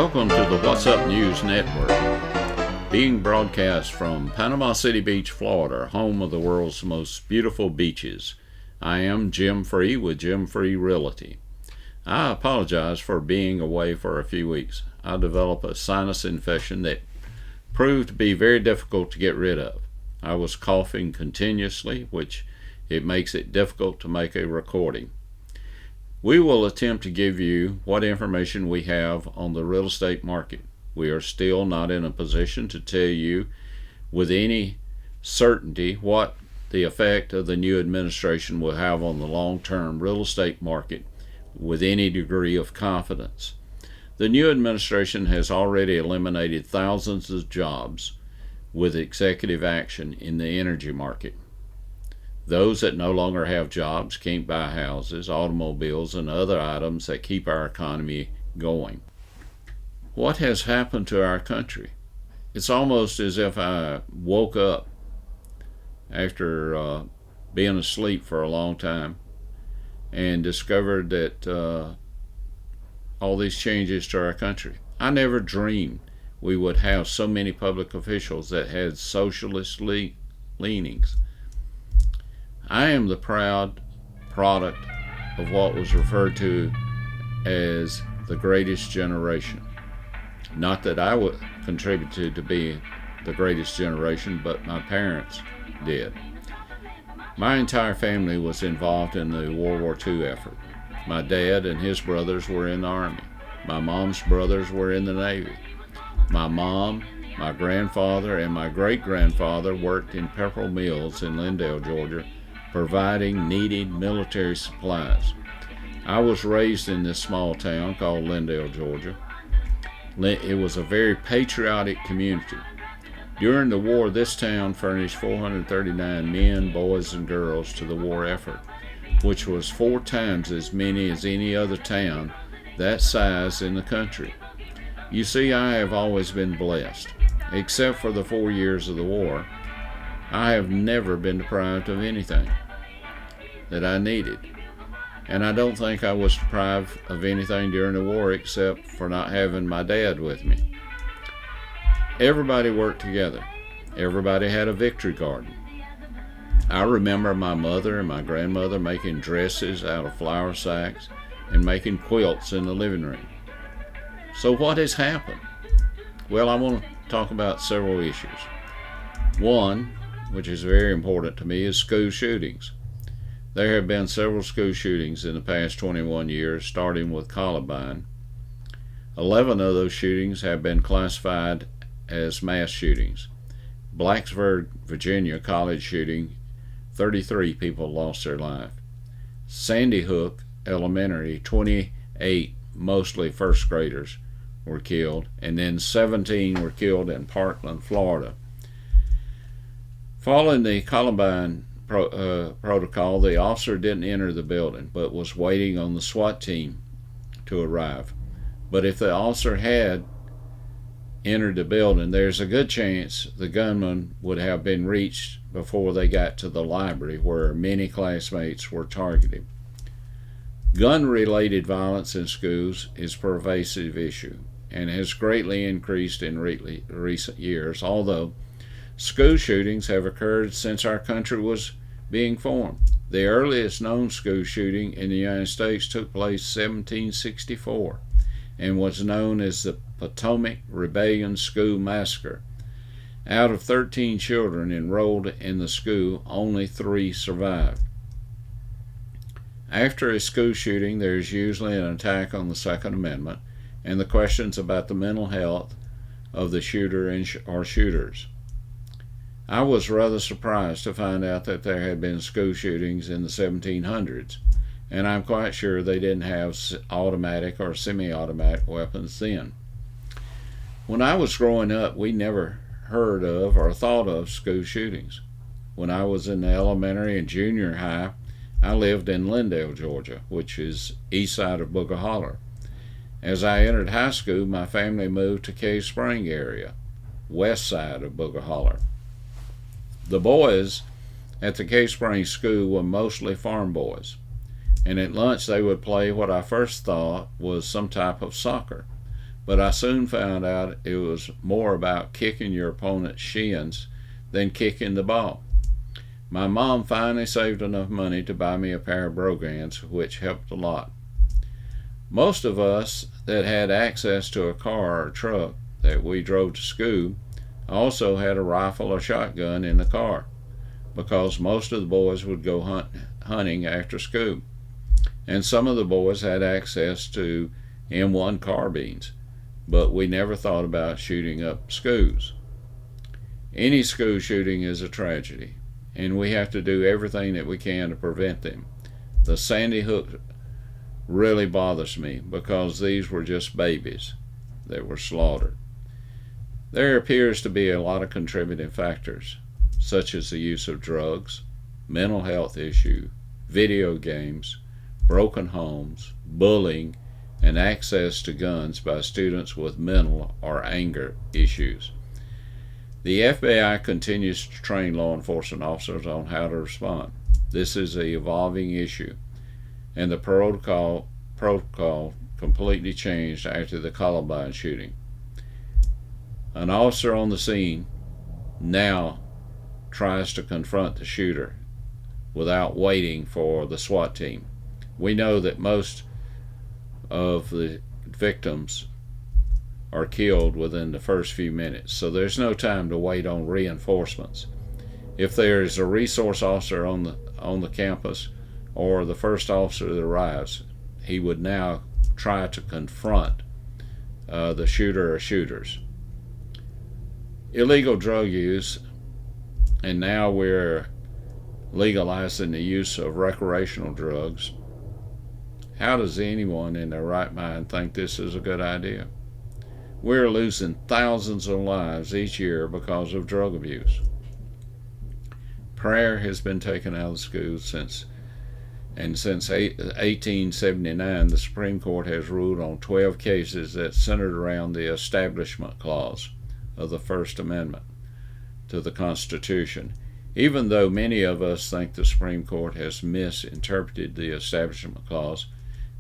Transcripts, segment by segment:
Welcome to the What's Up News Network, being broadcast from Panama City Beach, Florida, home of the world's most beautiful beaches. I am Jim Free with Jim Free Realty. I apologize for being away for a few weeks. I developed a sinus infection that proved to be very difficult to get rid of. I was coughing continuously, which it makes it difficult to make a recording. We will attempt to give you what information we have on the real estate market. We are still not in a position to tell you with any certainty what the effect of the new administration will have on the long-term real estate market with any degree of confidence. The new administration has already eliminated thousands of jobs with executive action in the energy market. Those that no longer have jobs can't buy houses, automobiles, and other items that keep our economy going. What has happened to our country? It's almost as if I woke up after being asleep for a long time and discovered that all these changes to our country. I never dreamed we would have so many public officials that had socialist leanings. I am the proud product of what was referred to as the greatest generation. Not that I would contribute to be the greatest generation, but my parents did. My entire family was involved in the World War II effort. My dad and his brothers were in the Army. My mom's brothers were in the Navy. My mom, my grandfather, and my great-grandfather worked in pepper mills in Lindale, Georgia, providing needed military supplies. I was raised in this small town called Lindale, Georgia. It was a very patriotic community. During the war, this town furnished 439 men, boys, and girls to the war effort, which was 4 times as many as any other town that size in the country. You see, I have always been blessed. Except for the 4 years of the war, I have never been deprived of anything that I needed. And I don't think I was deprived of anything during the war except for not having my dad with me. Everybody worked together. Everybody had a victory garden. I remember my mother and my grandmother making dresses out of flour sacks and making quilts in the living room. So what has happened? Well, I want to talk about several issues. One, which is very important to me, is school shootings. There have been several school shootings in the past 21 years, starting with Columbine. 11 of those shootings have been classified as mass shootings. Blacksburg, Virginia college shooting, 33 people lost their life. Sandy Hook Elementary, 28, mostly first graders, were killed, and then 17 were killed in Parkland, Florida. Following the Columbine protocol, the officer didn't enter the building, but was waiting on the SWAT team to arrive. But if the officer had entered the building, there's a good chance the gunman would have been reached before they got to the library, where many classmates were targeted. Gun-related violence in schools is a pervasive issue and has greatly increased in recent years, although school shootings have occurred since our country was being formed. The earliest known school shooting in the United States took place in 1764 and was known as the Potomac Rebellion School Massacre. Out of 13 children enrolled in the school, only 3 survived. After a school shooting, there is usually an attack on the Second Amendment and the questions about the mental health of the shooter or shooters. I was rather surprised to find out that there had been school shootings in the 1700s, and I'm quite sure they didn't have automatic or semi-automatic weapons then. When I was growing up, we never heard of or thought of school shootings. When I was in the elementary and junior high, I lived in Lindale, Georgia, which is east side of Booger Holler. As I entered high school, my family moved to Cave Spring area, west side of Booger Holler. The boys at the Cave Spring school were mostly farm boys, and at lunch they would play what I first thought was some type of soccer. but I soon found out it was more about kicking your opponent's shins than kicking the ball. My mom finally saved enough money to buy me a pair of brogans, which helped a lot. Most of us that had access to a car or truck that we drove to school also had a rifle or shotgun in the car, because most of the boys would go hunting after school. And some of the boys had access to M1 carbines, but we never thought about shooting up schools. Any school shooting is a tragedy, and we have to do everything that we can to prevent them. The Sandy Hook really bothers me because these were just babies that were slaughtered. There appears to be a lot of contributing factors, such as the use of drugs, mental health issues, video games, broken homes, bullying, and access to guns by students with mental or anger issues. The FBI continues to train law enforcement officers on how to respond. This is an evolving issue, and the protocol completely changed after the Columbine shooting. An officer on the scene now tries to confront the shooter without waiting for the SWAT team. We know that most of the victims are killed within the first few minutes, so there's no time to wait on reinforcements. If there is a resource officer on the campus, or the first officer that arrives, he would now try to confront the shooter or shooters. Illegal drug use, and now we're legalizing the use of recreational drugs. How does anyone in their right mind think this is a good idea? We're losing thousands of lives each year because of drug abuse. Prayer has been taken out of schools since 1879, the Supreme Court has ruled on 12 cases that centered around the Establishment Clause of the First Amendment to the Constitution. Even though many of us think the Supreme Court has misinterpreted the Establishment Clause,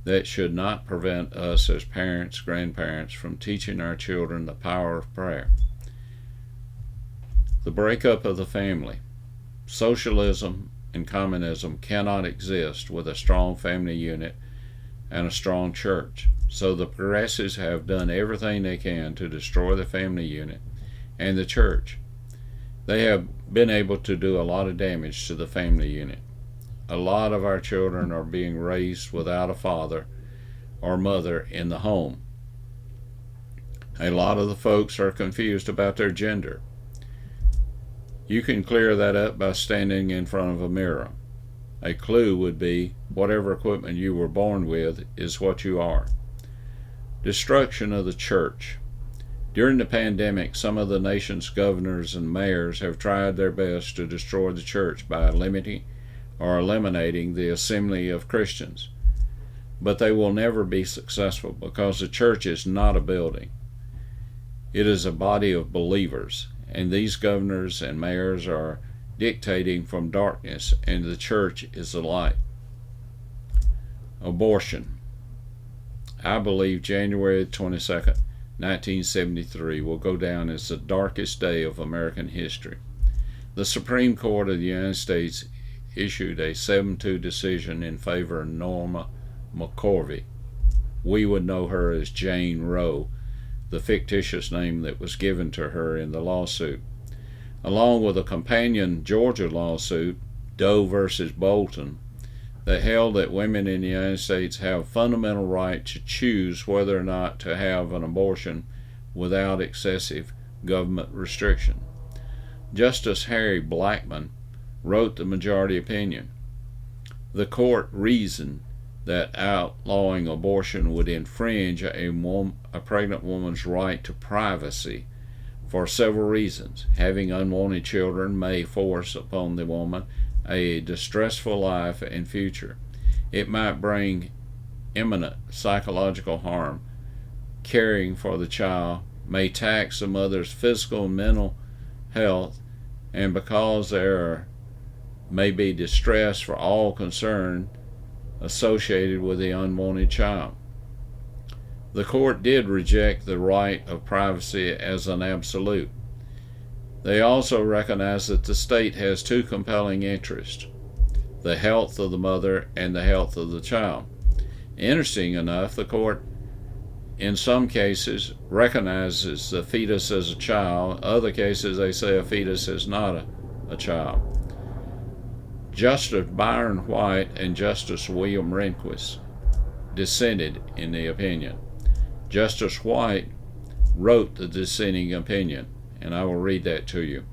that should not prevent us as parents, grandparents, from teaching our children the power of prayer. The breakup of the family. Socialism and communism cannot exist with a strong family unit and a strong church. So the progressives have done everything they can to destroy the family unit and the church. They have been able to do a lot of damage to the family unit. A lot of our children are being raised without a father or mother in the home. A lot of the folks are confused about their gender. You can clear that up by standing in front of a mirror. A clue would be whatever equipment you were born with is what you are. Destruction of the church. During the pandemic, some of the nation's governors and mayors have tried their best to destroy the church by limiting or eliminating the assembly of Christians. But they will never be successful because the church is not a building. It is a body of believers, and these governors and mayors are dictating from darkness, and the church is the light. Abortion. I believe January 22nd, 1973 will go down as the darkest day of American history. The Supreme Court of the United States issued a 7-2 decision in favor of Norma McCorvey. We would know her as Jane Roe, the fictitious name that was given to her in the lawsuit. Along with a companion Georgia lawsuit, Doe versus Bolton, that held that women in the United States have a fundamental right to choose whether or not to have an abortion without excessive government restriction. Justice Harry Blackmun wrote the majority opinion. The court reasoned that outlawing abortion would infringe a pregnant woman's right to privacy for several reasons. Having unwanted children may force upon the woman a distressful life and future. It might bring imminent psychological harm. Caring for the child may tax the mother's physical and mental health, and because there may be distress for all concerned associated with the unwanted child. The court did reject the right of privacy as an absolute. They also recognized that the state has two compelling interests: the health of the mother and the health of the child. Interesting enough, the court in some cases recognizes the fetus as a child. Other cases they say a fetus is not a child. Justice Byron White and Justice William Rehnquist dissented in the opinion. Justice White wrote the dissenting opinion, and I will read that to you.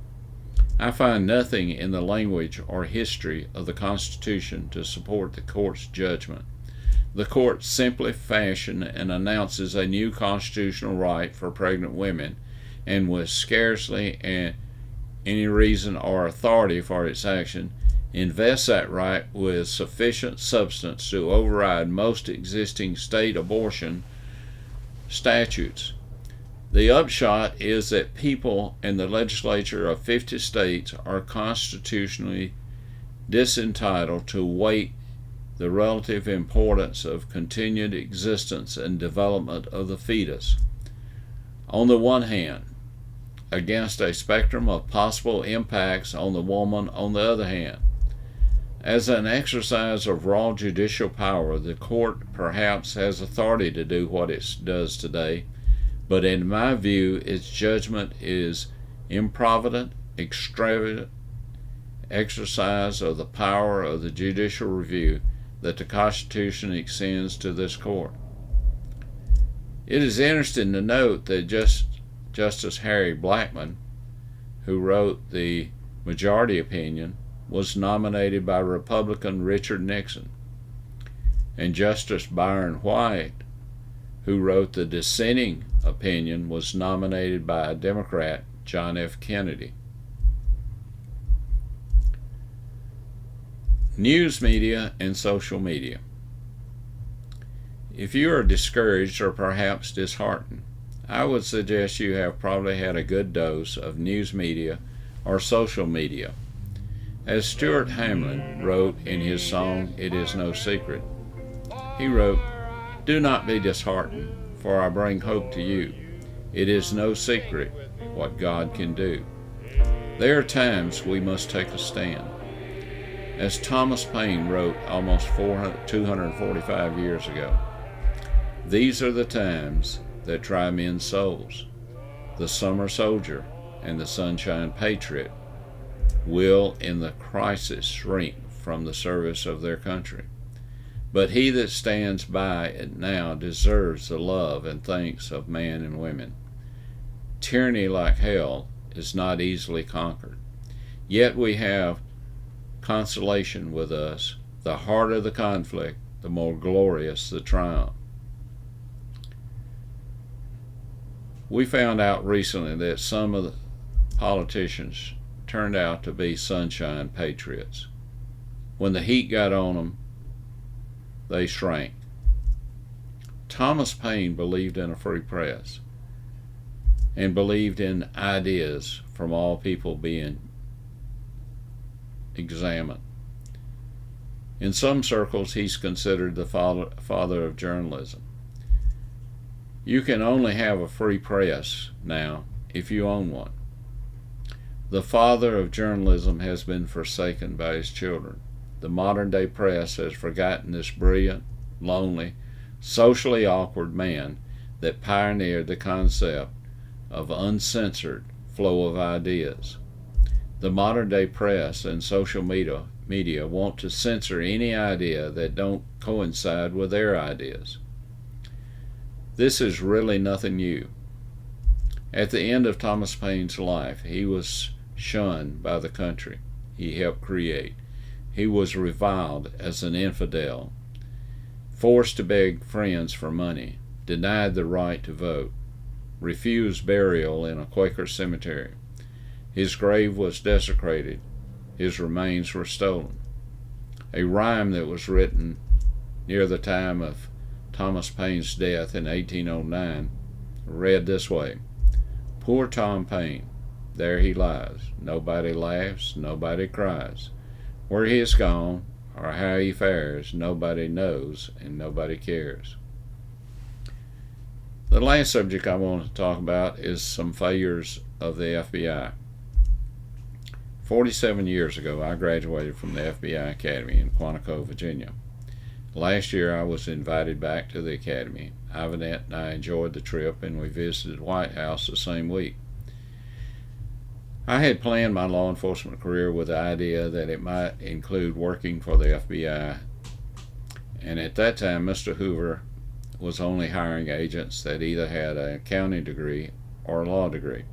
I find nothing in the language or history of the Constitution to support the court's judgment. The court simply fashioned and announces a new constitutional right for pregnant women, and with scarcely any reason or authority for its action, invests that right with sufficient substance to override most existing state abortion statutes. The upshot is that people in the legislature of 50 states are constitutionally disentitled to weigh the relative importance of continued existence and development of the fetus, on the one hand, against a spectrum of possible impacts on the woman on the other hand. As an exercise of raw judicial power, the court perhaps has authority to do what it does today, but in my view, its judgment is improvident, extravagant exercise of the power of the judicial review that the Constitution extends to this court. It is interesting to note that Justice Harry Blackmun, who wrote the majority opinion, was nominated by Republican Richard Nixon, and Justice Byron White, who wrote the dissenting opinion, was nominated by Democrat John F. Kennedy. News media and social media. If you are discouraged or perhaps disheartened, I would suggest you have probably had a good dose of news media or social media. As Stuart Hamlin wrote in his song, "It Is No Secret," he wrote, "Do not be disheartened, for I bring hope to you. It is no secret what God can do." There are times we must take a stand. As Thomas Paine wrote almost 245 years ago, "These are the times that try men's souls. The summer soldier and the sunshine patriot will in the crisis shrink from the service of their country. But he that stands by it now deserves the love and thanks of men and women. Tyranny like hell is not easily conquered. Yet we have consolation with us. The harder the conflict, the more glorious the triumph." We found out recently that some of the politicians turned out to be sunshine patriots. When the heat got on them, they shrank. Thomas Paine believed in a free press and believed in ideas from all people being examined. In some circles, he's considered the father of journalism. You can only have a free press now if you own one. The father of journalism has been forsaken by his children. The modern-day press has forgotten this brilliant, lonely, socially awkward man that pioneered the concept of uncensored flow of ideas. The modern-day press and social media want to censor any idea that don't coincide with their ideas. This is really nothing new. At the end of Thomas Paine's life, he was shunned by the country he helped create. He was reviled as an infidel, forced to beg friends for money, denied the right to vote, refused burial in a Quaker cemetery. His grave was desecrated. His remains were stolen. A rhyme that was written near the time of Thomas Paine's death in 1809 read this way: "Poor Tom Paine, there he lies. Nobody laughs, nobody cries. Where he is gone, or how he fares, nobody knows and nobody cares." The last subject I want to talk about is some failures of the FBI. 47 years ago, I graduated from the FBI Academy in Quantico, Virginia. Last year, I was invited back to the Academy. Ivanette and I enjoyed the trip, and we visited the White House the same week. I had planned my law enforcement career with the idea that it might include working for the FBI, and at that time, Mr. Hoover was only hiring agents that either had an accounting degree or a law degree.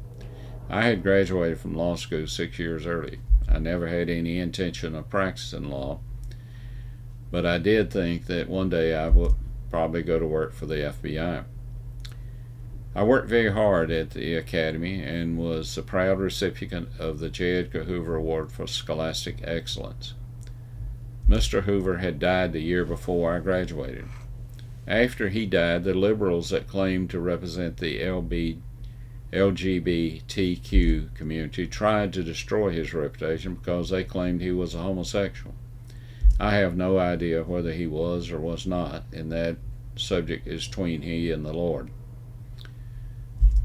I had graduated from law school 6 years early. I never had any intention of practicing law, but I did think that one day I would probably go to work for the FBI. I worked very hard at the Academy and was the proud recipient of the J. Edgar Hoover Award for Scholastic Excellence. Mr. Hoover had died the year before I graduated. After he died, the liberals that claimed to represent the LGBTQ community tried to destroy his reputation because they claimed he was a homosexual. I have no idea whether he was or was not, and that subject is between he and the Lord.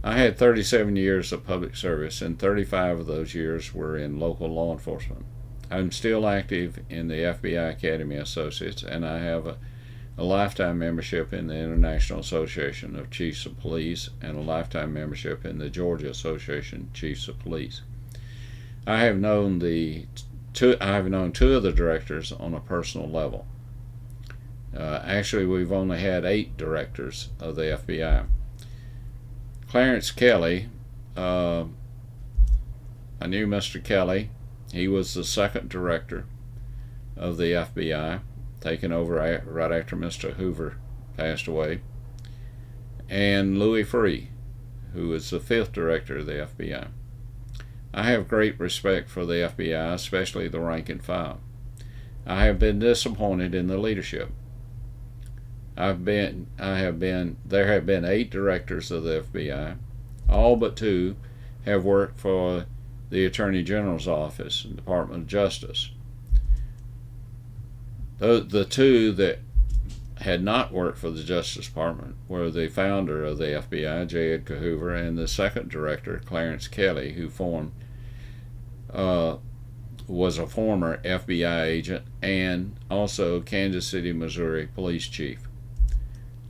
I had 37 years of public service, and 35 of those years were in local law enforcement. I'm still active in the FBI Academy Associates, and I have a lifetime membership in the International Association of Chiefs of Police and a lifetime membership in the Georgia Association of Chiefs of Police. I have known two of the directors on a personal level. Actually, we've only had 8 directors of the FBI. Clarence Kelly, I knew Mr. Kelly. He was the second director of the FBI, taken over right after Mr. Hoover passed away, and Louis Freeh, who is the 5th director of the FBI. I have great respect for the FBI, especially the rank and file. I have been disappointed in the leadership. There have been 8 directors of the FBI. All but 2 have worked for the Attorney General's office and Department of Justice. The 2 that had not worked for the Justice Department were the founder of the FBI, J. Edgar Hoover, and the second director, Clarence Kelly, who was a former FBI agent and also Kansas City, Missouri police chief.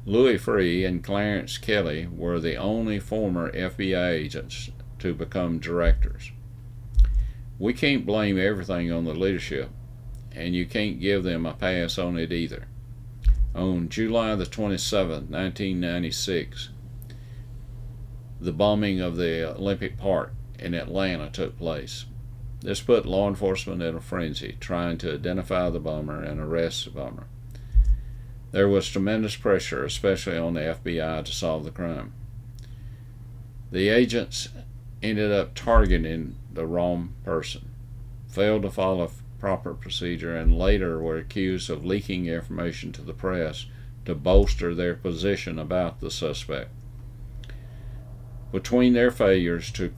Louis Freeh and Clarence Kelly were the only former FBI agents to become directors. We can't blame everything on the leadership, and you can't give them a pass on it either. On July the 27th, 1996, the bombing of the Olympic Park in Atlanta took place. This put law enforcement in a frenzy, trying to identify the bomber and arrest the bomber. There was tremendous pressure, especially on the FBI, to solve the crime. The agents ended up targeting the wrong person, failed to follow proper procedure, and later were accused of leaking information to the press to bolster their position about the suspect. Between their failures to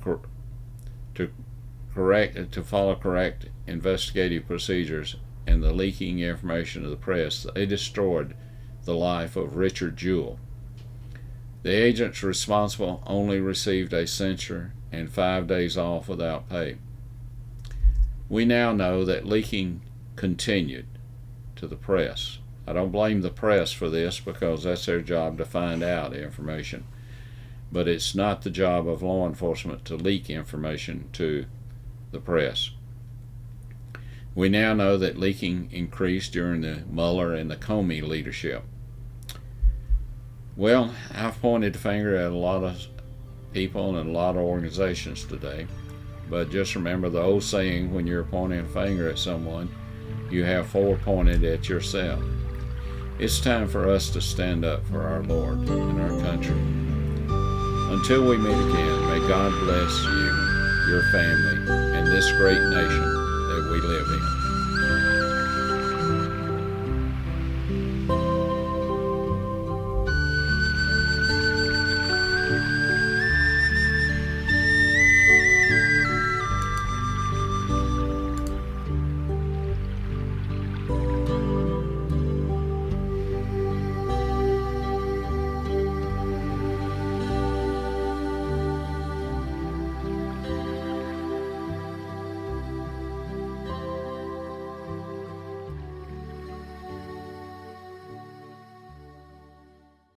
follow correct investigative procedures and the leaking information to the press, they destroyed the life of Richard Jewell. The agents responsible only received a censure and 5 days off without pay. We now know that leaking continued to the press. I don't blame the press for this because that's their job to find out information. But it's not the job of law enforcement to leak information to the press. We now know that leaking increased during the Mueller and the Comey leadership. Well, I've pointed the finger at a lot of people and a lot of organizations today. But just remember the old saying, when you're pointing a finger at someone, you have 4 pointed at yourself. It's time for us to stand up for our Lord and our country. Until we meet again, may God bless you, your family, and this great nation that we live in.